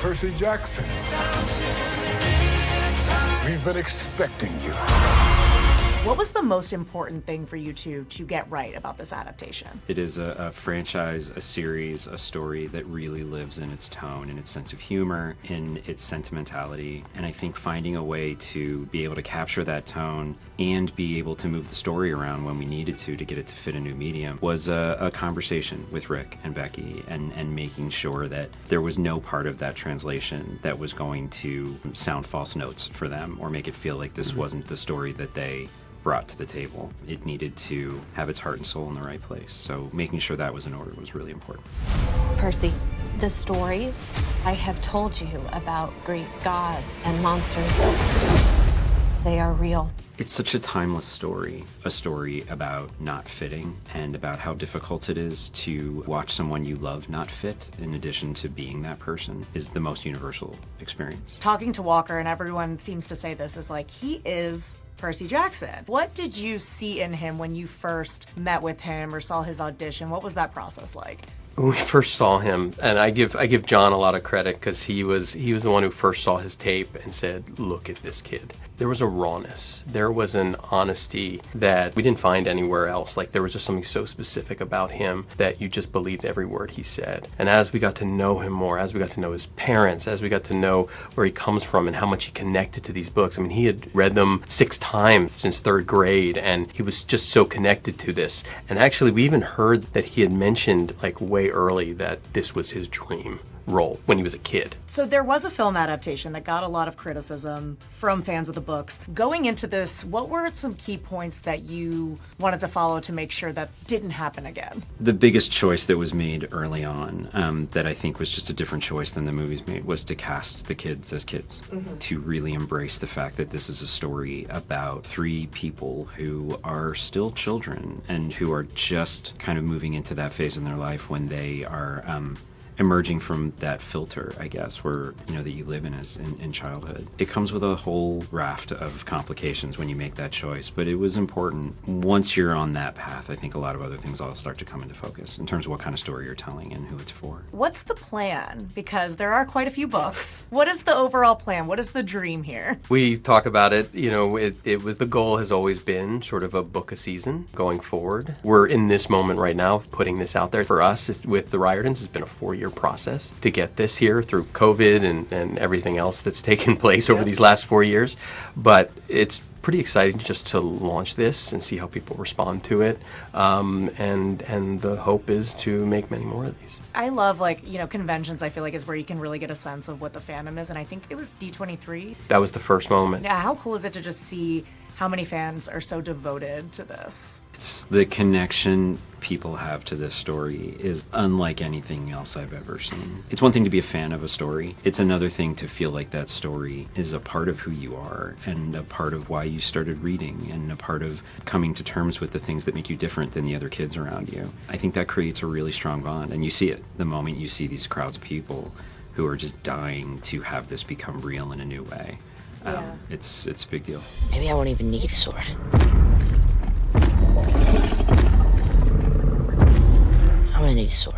Percy Jackson. We've been expecting you. What was the most important thing for you to get right about this adaptation? It is a franchise, a series, a story that really lives in its tone, in its sense of humor, in its sentimentality. And I think finding a way to be able to capture that tone and be able to move the story around when we needed to get it to fit a new medium was a conversation with Rick and Becky and making sure that there was no part of that translation that was going to sound false notes for them or make it feel like this wasn't the story that they brought to the table. It needed to have its heart and soul in the right place. So making sure that was in order was really important. Percy, the stories I have told you about Greek gods and monsters, they are real. It's such a timeless story, a story about not fitting and about how difficult it is to watch someone you love not fit in addition to being that person is the most universal experience. Talking to Walker, and everyone seems to say this, is like, he is Percy Jackson. What did you see in him when you first met with him or saw his audition? What was that process like? When we first saw him, and I give John a lot of credit because he was the one who first saw his tape and said, "Look at this kid." There was a rawness, there was an honesty that we didn't find anywhere else. Like there was just something so specific about him that you just believed every word he said. And as we got to know him more, as we got to know his parents, as we got to know where he comes from and how much he connected to these books. I mean, he had read them 6 times since 3rd grade, and he was just so connected to this. And actually, we even heard that he had mentioned like way early that this was his dream role when he was a kid. So there was a film adaptation that got a lot of criticism from fans of the books. Going into this, what were some key points that you wanted to follow to make sure that didn't happen again? The biggest choice that was made early on that I think was just a different choice than the movies made was to cast the kids as kids, to really embrace the fact that this is a story about 3 people who are still children and who are just kind of moving into that phase in their life when they are emerging from that filter, I guess, where, that you live in childhood. It comes with a whole raft of complications when you make that choice, but it was important. Once you're on that path, I think a lot of other things all start to come into focus in terms of what kind of story you're telling and who it's for. What's the plan? Because there are quite a few books. What is the overall plan? What is the dream here? We talk about it, it was, the goal has always been sort of a book a season going forward. We're in this moment right now of putting this out there. For us, with the Riordans, it's been a 4-year process to get this here through COVID and everything else that's taken place over these last 4 years. But it's pretty exciting just to launch this and see how people respond to it. And the hope is to make many more of these. I love, conventions, I feel like, is where you can really get a sense of what the fandom is. And I think it was D23. That was the first moment. Yeah, how cool is it to just see how many fans are so devoted to this? It's the connection people have to this story is unlike anything else I've ever seen. It's one thing to be a fan of a story. It's another thing to feel like that story is a part of who you are and a part of why you started reading and a part of coming to terms with the things that make you different than the other kids around you. I think that creates a really strong bond, and you see it the moment you see these crowds of people who are just dying to have this become real in a new way. It's a big deal. Maybe I won't even need a sword. I'm gonna need a sword.